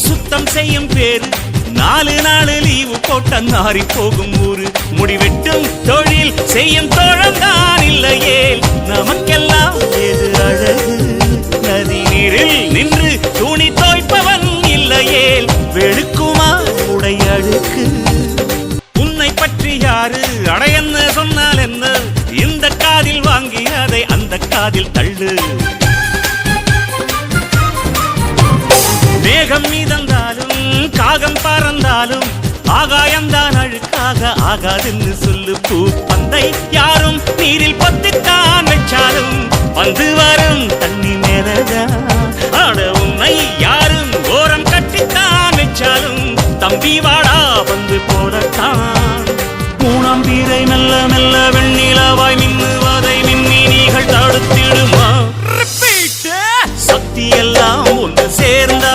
சுத்தம் செய்யும் பேரு 4 நாள் லீவு போட்ட நாரி போகும் ஊரு முடிவெட்டும் தொழில் செய்யும் தோழம்தான் இல்லையே நமக்கெல்லாம் எது அழகு நதி நீரில் நின்று துணி தோய்ப்பவன் இல்லையே வெளுக்குமா உடை அழுக்கு உன்னை பற்றி யாரு அடையன்னு சொன்னால் என்ன இந்த காதில் வாங்கி அதை அந்த காதில் தள்ளு மேகம் மீதந்தாலும் காகம் பறந்தாலும் ஆகாயம்தான் அழுக்காக ஆகாதுன்னு சொல்லு பூ பந்தை யாரும் நீரில் பத்துத்தான் வச்சாலும் வந்து வரும் தண்ணி மேலதான் ஆட உன்னை யாரும் ஓரம் கட்டித்தான் வச்சாலும் தம்பி வாடா வந்து போடத்தான் மூணாம் வீரை மெல்ல மெல்ல வெண்ணிலவாய் மின்னுவதை மின்மினிகள் தடுத்திடுமா சக்தி எல்லாம் ஒன்று சேர்ந்தா